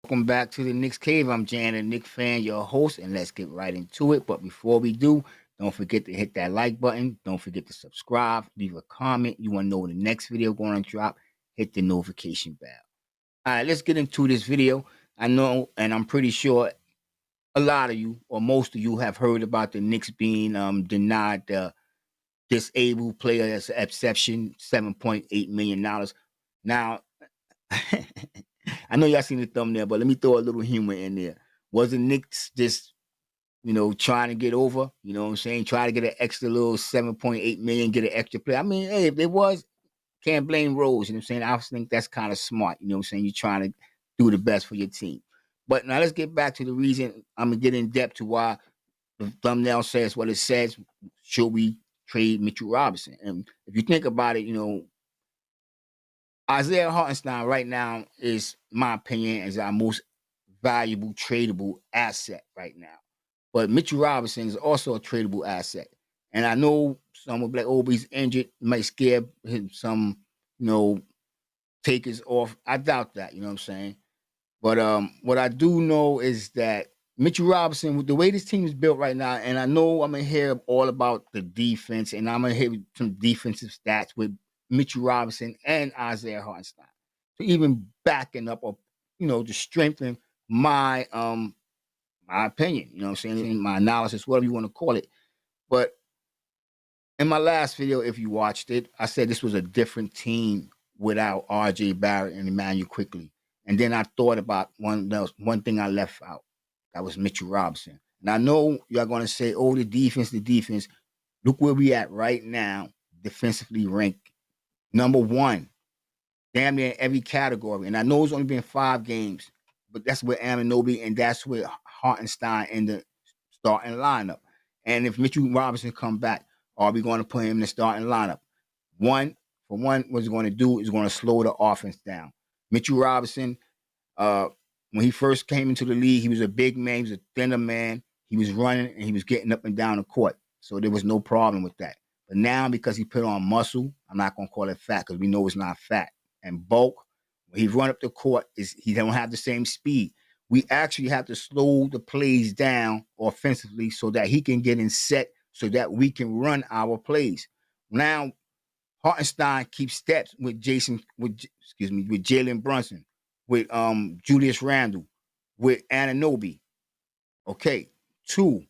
Welcome back to the Knicks Cave. I'm Jan, a Knicks fan, your host, and let's get right into it. But before we do, don't forget to hit that like button. Don't forget to subscribe, leave a comment. You want to know when the next video going to drop, hit the notification bell. All right, let's get into this video. I know, and I'm pretty sure a lot of you, or most of you, have heard about the Knicks being denied the disabled player as an exception, $7.8 million. Now, I know y'all seen the thumbnail, but let me throw a little humor in there. Wasn't Knicks just, trying to get over? You know what I'm saying? Try to get an extra little 7.8 million, get an extra play. I mean, hey, if there was, can't blame Rose. You know what I'm saying? I think that's kind of smart. You know what I'm saying? You're trying to do the best for your team. But now let's get back to the reason. I'm gonna get in depth to why the thumbnail says what it says. Should we trade Mitchell Robinson? And if you think about it, Isaiah Hartenstein right now is, my opinion, is our most valuable tradable asset right now. But Mitchell Robinson is also a tradable asset. And I know some will be like, oh, he's injured, might scare him some, you know, takers off. I doubt that, you know what I'm saying? But what I do know is that Mitchell Robinson, with the way this team is built right now, and I know I'm gonna hear all about the defense, and I'm gonna hear some defensive stats with Mitchell Robinson and Isaiah Hartenstein, to even backing up or to strengthen my opinion. You know what I'm saying? My analysis, whatever you want to call it. But in my last video, if you watched it, I said this was a different team without RJ Barrett and Emmanuel Quickly. And then I thought about one thing I left out. That was Mitchell Robinson. And I know you're going to say, oh, the defense, the defense. Look where we at right now, defensively ranked number one, damn near in every category. And I know it's only been 5 games, but that's where Amanobi and that's where Hartenstein in the starting lineup. And if Mitchell Robinson come back, are we going to put him in the starting lineup? What he's going to do is going to slow the offense down. Mitchell Robinson, when he first came into the league, he was a big man, he was a thinner man. He was running and he was getting up and down the court. So there was no problem with that. But now, because he put on muscle, I'm not going to call it fat because we know it's not fat. And bulk, when he run up the court, he don't have the same speed. We actually have to slow the plays down offensively so that he can get in set so that we can run our plays. Now, Hartenstein keeps steps with with Jalen Brunson, with Julius Randle, with Anunoby. Okay, 2.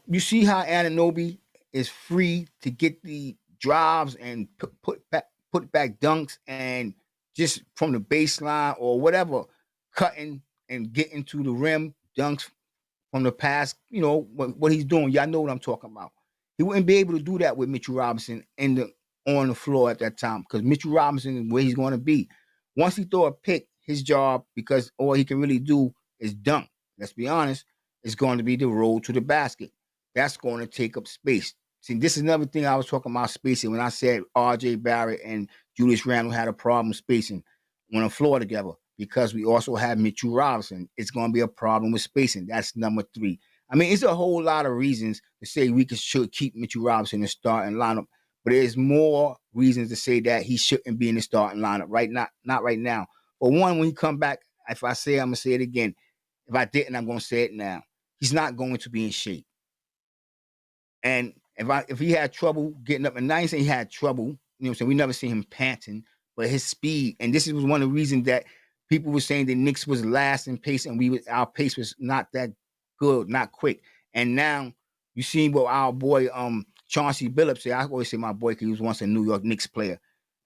You see how Anunoby is free to get the drives and put back dunks and just from the baseline or whatever, cutting and getting to the rim, dunks from the pass. You know what he's doing. Y'all know what I'm talking about. He wouldn't be able to do that with Mitchell Robinson on the floor at that time because Mitchell Robinson is where he's going to be. Once he throw a pick, his job, because all he can really do is dunk. Let's be honest, it's going to be the road to the basket. That's going to take up space. See, this is another thing I was talking about spacing when I said R.J. Barrett and Julius Randle had a problem spacing on the floor together because we also have Mitchell Robinson. It's going to be a problem with spacing. That's number 3. I mean, it's a whole lot of reasons to say we should keep Mitchell Robinson in the starting lineup, but there's more reasons to say that he shouldn't be in the starting lineup not right now. But one, when he come back, if I say it, I'm gonna say it again. If I didn't, I'm gonna say it now. He's not going to be in shape. And if he had trouble getting up, and I ain't saying he had trouble, you know what I'm saying? We never see him panting, but his speed, and this was one of the reasons that people were saying the Knicks was last in pace, and our pace was not that good, not quick. And now you see what our boy Chauncey Billups said. I always say my boy because he was once a New York Knicks player,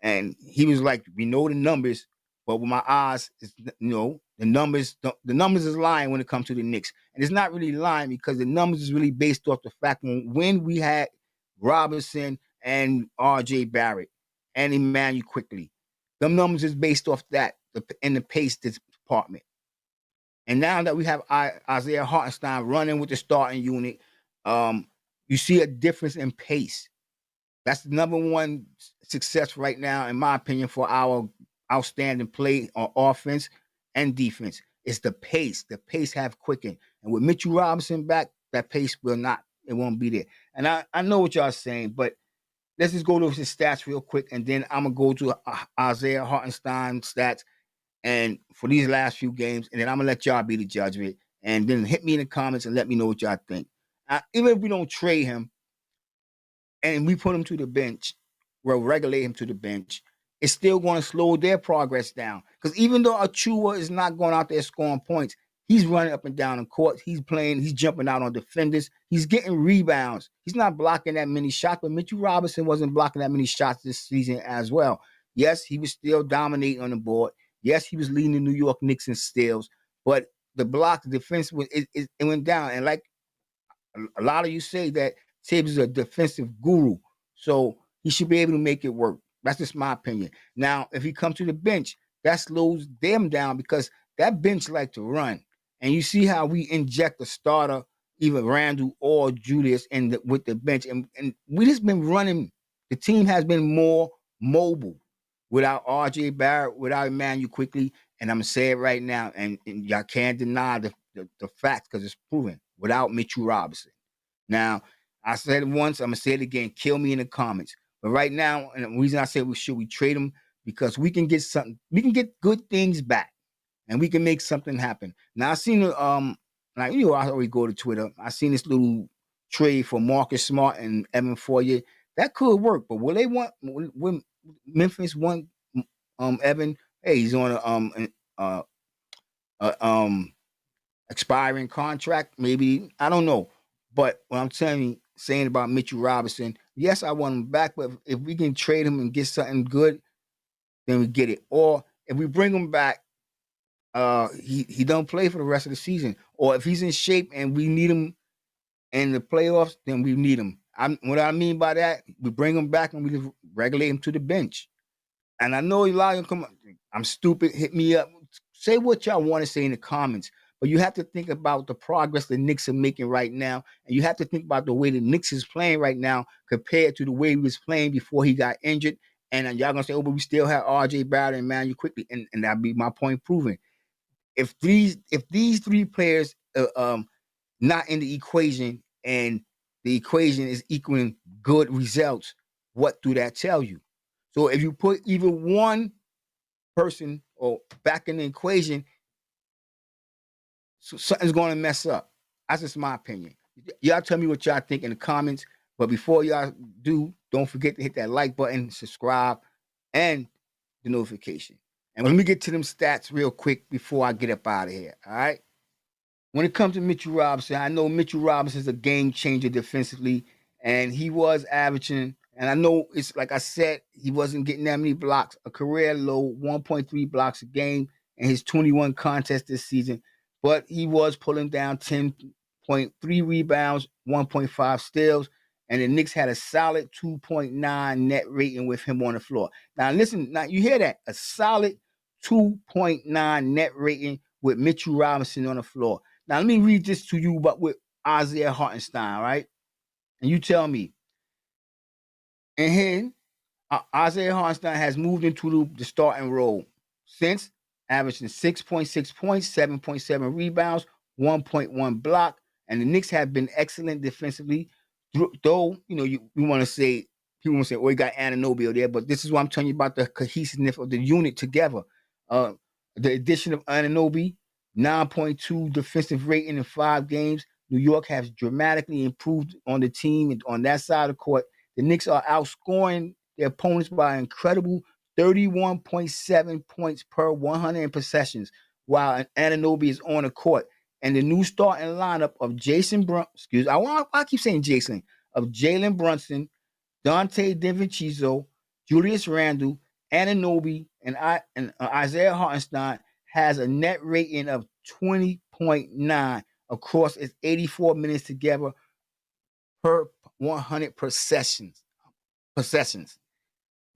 and he was like, "We know the numbers, but with my eyes, the numbers is lying when it comes to the Knicks, and it's not really lying because the numbers is really based off the fact when we had Robinson and R.J. Barrett and Emmanuel Quickly, them numbers is based off that in the pace department. And now that we have Isaiah Hartenstein running with the starting unit, you see a difference in pace. That's the number one success right now, in my opinion, for our outstanding play on offense and defense. It's the pace. The pace have quickened. And with Mitchell Robinson back, that pace it won't be there. And I know what y'all saying, but let's just go to his stats real quick, and then I'm going to go to Isaiah Hartenstein stats. and for these last few games, and then I'm gonna let y'all be the judge of it. And then hit me in the comments and let me know what y'all think. Even if we don't trade him and we put him to the bench, we'll regulate him to the bench, it's still going to slow their progress down. Because even though Achua is not going out there scoring points, he's running up and down the court. He's playing, he's jumping out on defenders. He's getting rebounds. He's not blocking that many shots, but Mitchell Robinson wasn't blocking that many shots this season as well. Yes, he was still dominating on the board. Yes, he was leading the New York Knicks in steals, but the block, the defense, it went down. And like a lot of you say that Tibbs is a defensive guru, so he should be able to make it work. That's just my opinion. Now, if he comes to the bench, that slows them down because that bench like to run. And you see how we inject a starter, either Randall or Julius, with the bench. And we just been running. The team has been more mobile without RJ Barrett, without Emmanuel Quickly. And I'm going to say it right now, and y'all can't deny the facts because it's proven, without Mitchell Robinson. Now, I said it once, I'm going to say it again. Kill me in the comments. But right now, and the reason I say we trade him, because we can get something, we can get good things back, and we can make something happen. Now I seen like I always go to Twitter. I seen this little trade for Marcus Smart and Evan Fournier. That could work, but will they want when Memphis want Evan? Hey, he's on a expiring contract. Maybe I don't know, but what I'm saying about Mitchell Robinson, yes, I want him back, but if we can trade him and get something good, then we get it. Or if we bring him back, he don't play for the rest of the season. Or if he's in shape and we need him in the playoffs, then we need him. What I mean by that, we bring him back and we regulate him to the bench. And I know a lot of them I'm stupid, hit me up. Say what y'all want to say in the comments. But you have to think about the progress the Knicks are making right now. And you have to think about the way the Knicks is playing right now compared to the way he was playing before he got injured. And y'all going to say, oh, but we still have RJ Barrett and Emmanuel Quickly. And that'd be my point proven. If these three players not in the equation and the equation is equaling good results, what do that tell you? So if you put even one person or back in the equation, so something's going to mess up. That's just my opinion. Y'all tell me what y'all think in the comments. But before y'all do, don't forget to hit that like button, subscribe, and the notification. And let me get to them stats real quick before I get up out of here. All right. When it comes to Mitchell Robinson, I know Mitchell Robinson is a game changer defensively, and he was averaging. And I know it's like I said, he wasn't getting that many blocks, a career low 1.3 blocks a game in his 21 contests this season. But he was pulling down 10.3 rebounds, 1.5 steals, and the Knicks had a solid 2.9 net rating with him on the floor. Now, listen, now you hear that? A solid 2.9 net rating with Mitchell Robinson on the floor. Now, let me read this to you, but with Isaiah Hartenstein, right? And you tell me. And here, Isaiah Hartenstein has moved into the starting role since, averaging 6.6 points, 7.7 rebounds, 1.1 block. And the Knicks have been excellent defensively. Though, we want to say, people want to say, oh, he got Anunoby there, but this is what I'm telling you about the cohesiveness of the unit together. The addition of Anunoby, 9.2 defensive rating in 5 games. New York has dramatically improved on the team and on that side of the court. The Knicks are outscoring their opponents by an incredible 31.7 points per 100 possessions, while Anunoby is on the court. And the new starting lineup of I keep saying Jason, of Jalen Brunson, Dante DiVincenzo, Julius Randle, Anunoby, and Isaiah Hartenstein has a net rating of 20.9 across its 84 minutes together per 100 possessions.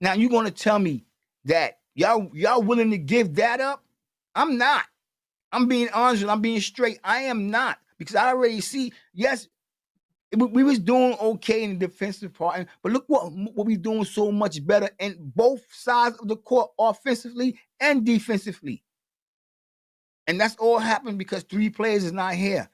Now you're going to tell me that y'all willing to give that up? I'm not. I'm being honest and I'm being straight. I am not, because I already see, yes, we was doing okay in the defensive part, but look what we doing so much better in both sides of the court, offensively and defensively. And that's all happened because 3 players is not here.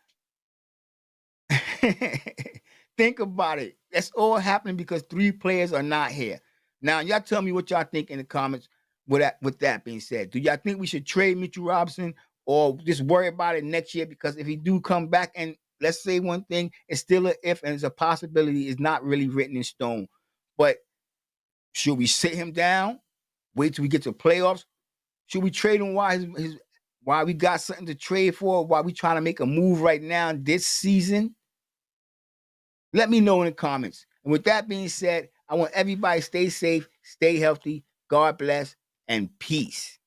Think about it. That's all happening because 3 players are not here. Now, y'all tell me what y'all think in the comments. with that being said, do y'all think we should trade Mitchell Robinson or just worry about it next year? Because if he do come back, and let's say one thing, it's still an if and it's a possibility, it's not really written in stone. But should we sit him down, wait till we get to playoffs? Should we trade him while we got something to trade for, while we trying to make a move right now this season? Let me know in the comments. And with that being said, I want everybody to stay safe, stay healthy, God bless, and peace.